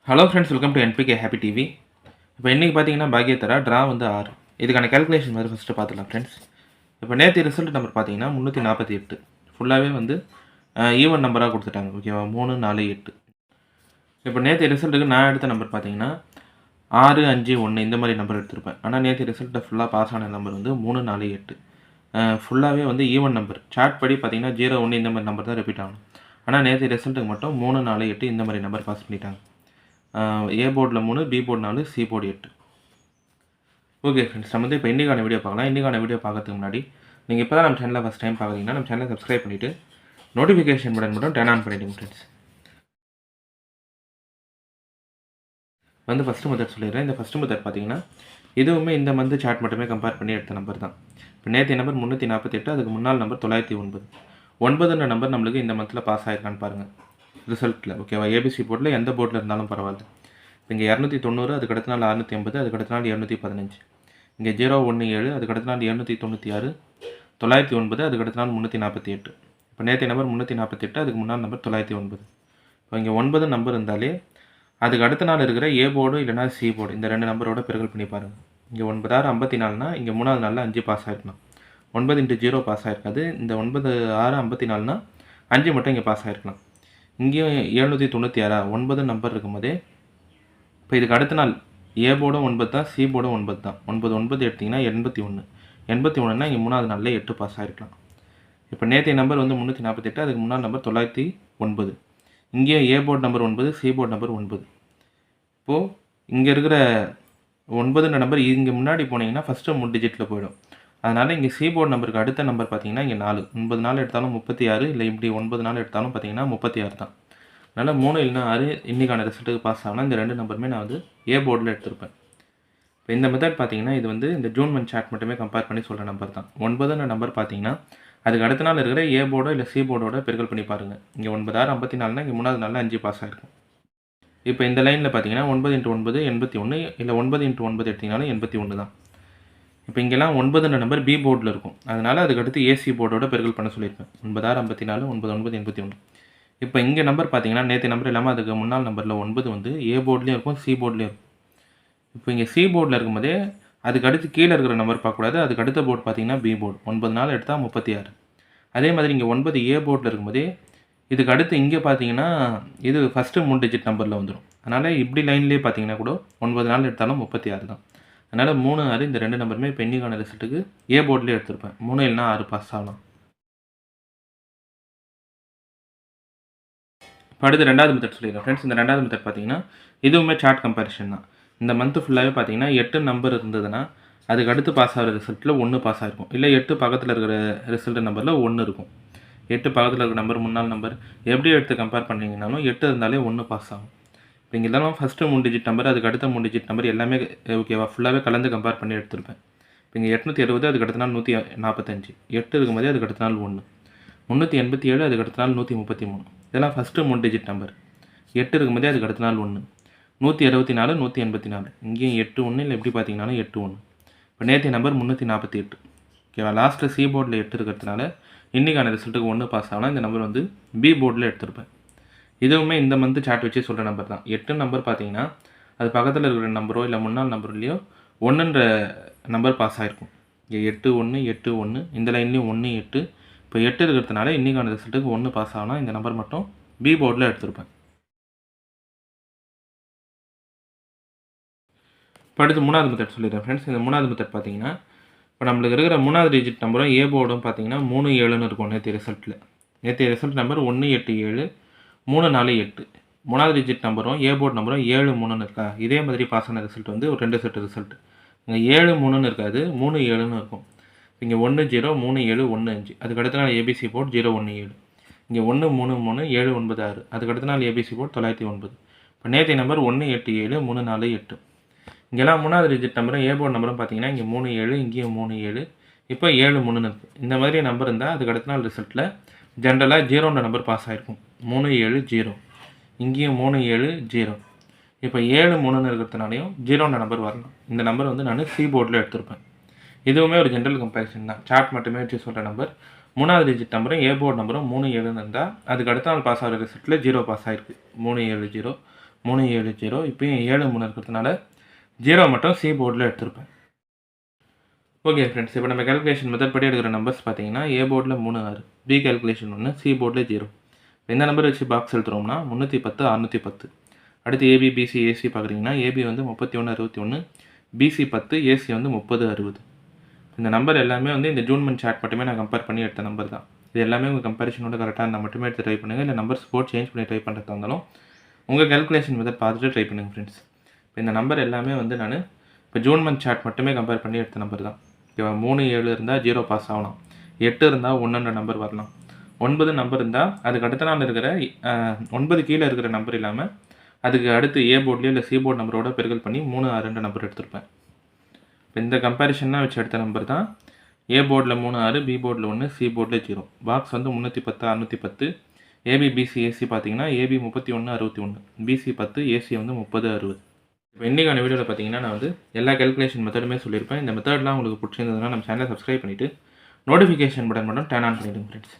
Hello friends, welcome to NPK happy TV. இப்போ இன்றைக்கி பார்த்தீங்கன்னா பாக்கியத்தரா ட்ரா வந்து 6. இதுக்கான கேல்குலேஷன் மாதிரி ஃபஸ்ட்டு பார்த்துக்கலாம் ஃப்ரெண்ட்ஸ். இப்போ நேற்று ரிசல்ட் நம்பர் பார்த்தீங்கன்னா 348. ஃபுல்லாகவே வந்து ஈவன் நம்பராக கொடுத்துட்டாங்க. ஓகேவா, 3, 4, 8. இப்போ நேற்று ரிசல்ட்டுக்கு நான் எடுத்த நம்பர் பார்த்தீங்கன்னா 6, 5, 1 இந்த மாதிரி நம்பர் எடுத்திருப்பேன். ஆனால் நேற்று ரிசல்ட்டை ஃபுல்லாக பாஸ் ஆன நம்பர் வந்து 3, 4, 8. ஃபுல்லாகவே வந்து ஈவன் நம்பர். சார்ட் படி பார்த்தீங்கன்னா 0, 1 இந்த மாதிரி நம்பர் தான் ரிப்பீட் ஆகணும். ஆனால் நேற்று ரிசல்ட்டுக்கு மட்டும் 3, 4, 8 இந்த மாதிரி நம்பர் பாஸ் பண்ணிட்டாங்க. ஏ போர்டில் 3, B board 4, C board 8. Okay friends, நம்ம வந்து இப்போ இன்றைக்கான வீடியோ பார்க்கலாம். இன்றைக்கான வீடியோ பார்க்கறதுக்கு முன்னாடி நீங்கள் இப்போ தான் நம்ம சேனலில் ஃபஸ்ட் டைம் பார்க்குறீங்கன்னா நம்ம சேனலை சப்ஸ்கிரைப் பண்ணிவிட்டு நோட்டிஃபிகேஷன் பட்டன் மட்டும் டர்ன் ஆன் பண்ணிவிடுங்க ஃப்ரெண்ட்ஸ். வந்து ஃபஸ்ட்டு மெத்தட் சொல்லிடுறேன். இந்த ஃபஸ்ட்டு மெத்தட் பார்த்தீங்கன்னா இதுவுமே இந்த மந்த் சார்ட் மட்டுமே கம்பேர் பண்ணி எடுத்த நம்பர் தான். இப்போ நேற்று நம்பர் 348, அதுக்கு முன்னாள் நம்பர் 909. 9ன்ற நம்பர் நம்மளுக்கு இந்த மந்தில் பாஸ் ஆகிருக்கான்னு பாருங்கள் ரிசல்ட்டில். ஓகேவா, ஏபிசி போர்டில் எந்த போர்டில் இருந்தாலும் பரவாயில்ல. இங்கே 290, அதுக்கு அடுத்த நாள் 680, அதுக்கு அடுத்த நாள் 215. இங்கே 017, அதுக்கு அடுத்த நாள் 796, 909, அதுக்கு அடுத்த நாள் 348. இப்போ நேற்று நம்பர் 348, அதுக்கு முன்னாள் நம்பர் 909. இப்போ இங்கே 9 நம்பர் இருந்தாலே அதுக்கு அடுத்த நாள் இருக்கிற ஏ போர்டு இல்லைனா சி போர்டு இந்த ரெண்டு நம்பரோட பெருக்கல் பண்ணி பாருங்கள். இங்கே 9, 6, 54னா இங்கே மூணாவது நாளில் 5 பாஸ் ஆகிருக்கலாம். 9 × 0 பாஸ் ஆகிருக்காது. இந்த 9, 6, 54னா 5 மட்டும் இங்கே பாஸ் ஆகிருக்கலாம். இங்கேயும் 796, 9 நம்பர் இருக்கும்போதே இப்போ இதுக்கு அடுத்த நாள் ஏ போர்டும் 9 தான், சி போர்டும் 9 தான். 9, 9 எடுத்திங்கன்னா 81. 81னா இங்கே மூணாவது நாளில் 8 பாஸ் ஆகிருக்கலாம். இப்போ நேற்றைய நம்பர் வந்து 348, அதுக்கு முன்னாள் நம்பர் 909. இங்கேயும் A board number 9, C board number 9. இப்போது இங்கே இருக்கிற 9ன்ற நம்பர் இங்கே முன்னாடி போனீங்கன்னா ஃபஸ்ட்டு 3 டிஜிட்டில் போயிடும். அதனால் இங்கே சி போர்டு நம்பருக்கு அடுத்த நம்பர் பார்த்தீங்கன்னா இங்கே 4. 9 நாள் எடுத்தாலும் 36, இல்லை இப்படி 9 நாள் எடுத்தாலும் பார்த்தீங்கன்னா 36 தான். அதனால் 3 இல்லைனா 6 இன்றைக்கான ரிசல்ட்டுக்கு பாஸ் ஆகலாம். இந்த ரெண்டு நம்பருமே நான் வந்து ஏ போர்டில் எடுத்திருப்பேன். இப்போ இந்த மெத்தட் பார்த்தீங்கன்னா இது வந்து இந்த ஜூன் மந்த் சார்ட் மட்டுமே கம்பேர் பண்ணி சொல்கிற நம்பர் தான். 9ன்ற நம்பர் பார்த்தீங்கன்னா அதுக்கு அடுத்த நாள் இருக்கிற ஏ போர்டோ இல்லை சி போர்டோட பெருக்கல் பண்ணி பாருங்கள். இங்கே 9, 6, 54னா இங்கே மூணாவது நாளில் 5 பாஸ் ஆகிருக்கும். இப்போ இந்த லைனில் பார்த்தீங்கன்னா 9 × 9 81, இல்லை 9 × 9 எடுத்திங்கனாலும் 81 தான். இப்போ இங்கெல்லாம் 9ன்ற நம்பர் பி போர்டில் இருக்கும். அதனால் அதுக்கு அடுத்து ஏசி போர்டோட பெருக்கல் பண்ண சொல்லியிருப்பேன். 9, 6, 54, 9, 9, 81. இப்போ இங்கே நம்பர் பார்த்தீங்கன்னா நேற்று நம்பர் இல்லாமல் அதுக்கு முன்னாள் நம்பரில் 9 வந்து ஏ போர்ட்லேயும் இருக்கும், சி போர்ட்லேயும் இருக்கும். இப்போ இங்கே சி போர்டில் இருக்கும்போதே அதுக்கு அடுத்து கீழே இருக்கிற நம்பர் பார்க்கக்கூடாது. அதுக்கு அடுத்த போர்டு பார்த்தீங்கன்னா பி போர்டு. 9 நாள் எடுத்தால் 36. அதே மாதிரி இங்கே 9 ஏ போர்டில் இருக்கும்போதே இதுக்கு அடுத்து இங்கே பார்த்தீங்கன்னா இது ஃபஸ்ட்டு 3 டிஜிட் நம்பரில் வந்துடும். அதனால் இப்படி லைன்லேயே பார்த்தீங்கன்னா கூட 9 நாள் எடுத்தாலும் 36 தான். அதனால் 3, 6 இந்த ரெண்டு நம்பருமே இப்போ இன்னைக்கான ரிசல்ட்டுக்கு ஏ போர்ட்லேயே எடுத்திருப்பேன். 3 இல்லைனா 6 பாஸ் ஆகலாம். இப்போ அடுத்து ரெண்டாவது மெத்தட் சொல்லிடுறேன் ஃப்ரெண்ட்ஸ். இந்த ரெண்டாவது மெத்தட் பார்த்தீங்கன்னா இதுவுமே சார்ட் கம்பேரிஷன் தான். இந்த மந்த்து ஃபுல்லாகவே பார்த்தீங்கன்னா 8 நம்பர் இருந்ததுன்னா அதுக்கு அடுத்து பாஸ் ஆகிற ரிசல்ட்டில் 1 பாஸ் ஆகிருக்கும். இல்லை 8 பக்கத்தில் இருக்கிற ரிசல்ட் நம்பரில் 1 இருக்கும். 8 பக்கத்தில் இருக்கிற நம்பர் முன்னாள் நம்பர் எப்படி எடுத்து கம்பேர் பண்ணிங்கனாலும் 8 இருந்தாலே 1 பாஸ் ஆகும். இப்போ இங்கே தான் ஃபஸ்ட்டு 3 டிஜிட் நம்பர், அதுக்கு அடுத்த 3 டிஜிட் நம்பர் எல்லாமே ஓகேவா ஃபுல்லாகவே கலந்து கம்பேர் பண்ணி எடுத்திருப்பேன். இப்போ இங்கே 870, அதுக்கு அடுத்த நாள் 145. 8 இருக்கும்போதே அதுக்கு அடுத்த நாள் 1. 387, அதுக்கு அடுத்த நாள் 133. இதெல்லாம் ஃபஸ்ட்டு 3 டிஜிட் நம்பர். 8 இருக்கும்போதே அதுக்கு அடுத்த நாள் 1. 164, 184. இங்கேயும் 8, 1 இல்லை எப்படி பார்த்தீங்கன்னாலும் 8, 1. இப்போ நேற்றைய நம்பர் 348. ஓகேவா, லாஸ்ட்டில் சி போர்டில் 8 இருக்கிறதுனால இன்றைக்கான ரிசல்ட்டுக்கு 1 பாஸ் ஆகலாம். இந்த நம்பர் வந்து பி போர்டில் எடுத்திருப்பேன். இதுவுமே இந்த மந்த் சார்ட் வச்சு சொல்கிற நம்பர் தான். 8 நம்பர் பார்த்தீங்கன்னா அது பக்கத்தில் இருக்கிற நம்பரோ இல்லை முன்னாள் நம்பர்லேயோ 1ன்ற நம்பர் பாஸ் ஆகிருக்கும். இங்கே 8, 1, 8, 1 இந்த லைன்லேயும் 1, 8. இப்போ 8 இருக்கிறதுனால இன்றைக்கான ரிசல்ட்டுக்கு 1 பாஸ் ஆகலாம். இந்த நம்பர் மட்டும் பி போர்டில் எடுத்திருப்பேன். இப்போ அடுத்து மூணாவது மெத்தட் சொல்லிடுறேன் ஃப்ரெண்ட்ஸ். இந்த மூணாவது மெத்தட் பார்த்தீங்கன்னா இப்போ நம்மளுக்கு இருக்கிற மூணாவது டிஜிட் நம்பரும் ஏ போர்டும் பார்த்தீங்கன்னா 3, 7ன்னு இருக்கும் நேற்று ரிசல்ட்டில். நேற்று ரிசல்ட் நம்பர் 1, 8, 7, 3, 4, 8. மூணாவது டிஜிட் நம்பரும் ஏ போர்டு நம்பரும் 7, 3ன்னு இருக்கா. இதே மாதிரி பாஸ் ஆன ரிசல்ட் வந்து ஒரு 2 செட் ரிசல்ட். இங்கே 7, 3ன்னு இருக்காது, 3, 7ன்னு இருக்கும். இங்கே 1, 0, 3, 7, 1, 5. அதுக்கு அடுத்த நாள் ஏபிசி போர்டு 0, 1, 7. இங்கே 1, 3, 3, 7, 9, 6. அதுக்கு அடுத்த நாள் ஏபிசி போர்டு 909. இப்போ நேற்றைய நம்பர் 1, 8, 7, 3, 4, 8. இங்கெல்லாம் மூணாவது டிஜிட் நம்பரும் ஏ போர்டு நம்பரும் பார்த்தீங்கன்னா இங்கே 3, 7, இங்கேயும் 3, 7. இப்போ 7, 3ன்னு இருக்குது. இந்த மாதிரி நம்பர் இருந்தால் அதுக்கு அடுத்த நாள் ரிசல்ட்டில் ஜென்ரலாக 0ன்ற நம்பர் பாஸ் ஆகிருக்கும். 3, 7, 0. இங்கேயும் 3, 7, 0. இப்போ 7, 3ன்னு இருக்கிறதுனாலையும் 0ன்ற நம்பர் வரலாம். இந்த நம்பர் வந்து நான் சி போர்டில் எடுத்திருப்பேன். இதுவுமே ஒரு ஜென்ரல் கம்பேரிசன் தான். சார்ட் மட்டுமே வச்சு சொல்கிற நம்பர். மூணாவது டிஜிட் நம்பரும் ஏ போர்டு நம்பரும் 3, 7ன்னு இருந்தால் அதுக்கு அடுத்த நாள் பாஸ் ஆகிற ரிசல்ட்டில் 0 பாஸ் ஆகிருக்கு. 3, 7, 0. 3 7 0. இப்போயும் 7 3 இருக்கிறதுனால 0 மட்டும் சி போர்டில் எடுத்திருப்பேன். ஓகே ஃப்ரெண்ட்ஸ், இப்போ நம்ம கால்குலேஷன் மெத்தட் படி எடுக்கிற நம்பர்ஸ் பார்த்தீங்கன்னா ஏ போர்டில் 3 6, பி கால்குலேஷன் 1, சி போர்டில் 0. எந்த நம்பர் வச்சு பாக்ஸ் எழுத்துறோம்னா 310 610. அடுத்து ஏபி பிசி ஏசி பார்க்குறீங்கன்னா ஏபி வந்து 31 61, பிசி 10, ஏசி வந்து 30 60. இந்த நம்பர் எல்லாமே வந்து இந்த ஜூன் மந்த் சார்ட் மட்டுமே நான் கம்பேர் பண்ணி எடுத்த நம்பர் தான். இது எல்லாமே உங்கள் கம்பேரிஷனோட கரெக்டாக இருந்தால் மட்டுமே எடுத்து ட்ரை பண்ணுங்கள். இல்லை நம்பர்ஸ் போர்ட் சேஞ்ச் பண்ணி ட்ரை பண்ணுறதா இருந்தாலும் உங்கள் கால்குலேஷன் மெத்தட் பார்த்துட்டு ட்ரை பண்ணுங்கள் ஃப்ரெண்ட்ஸ். இப்போ இந்த நம்பர் எல்லாமே வந்து நான் இப்போ ஜூன் மந்த் சார்ட் மட்டுமே கம்பேர் பண்ணி எடுத்த நம்பர் தான். ஓகேவா? 3 7 இருந்தால் 0 பாஸ் ஆகலாம், 8 இருந்தால் 1 நம்பர் வரலாம், 9 நம்பர் இருந்தால் அதுக்கு அடுத்த நாள் இருக்கிற 9 கீழே இருக்கிற நம்பர் இல்லாமல் அதுக்கு அடுத்து ஏ போர்ட்லேயோ இல்லை சி போர்ட் நம்பரோட பெருக்கல் பண்ணி 3 6 நம்பர் எடுத்திருப்பேன். இப்போ இந்த கம்பேரிஷனாக வச்சு எடுத்த நம்பர் தான் ஏ போர்டில் 3 6, பி போர்டில் 1, சி போர்டில் 0. பாக்ஸ் வந்து 310 610. ஏபி பிசி ஏசி பார்த்தீங்கன்னா ஏபி 31 61, பிசி 10, ஏசி வந்து 30 60. இப்போ இன்றைக்கான வீடியோவில் பார்த்தீங்கன்னா நான் வந்து எல்லா கால்குலேஷன் மெத்தடுமே சொல்லியிருப்பேன். இந்த மெத்தட்லாம் உங்களுக்கு பிடிச்சிருந்ததுன்னா நம்ம சேனலை சப்ஸ்கிரைப் பண்ணிவிட்டு நோட்டிஃபிகேஷன் பட்டன் மட்டும் டர்ன் ஆன் பண்ணிவிடுங்க ஃப்ரெண்ட்ஸ்.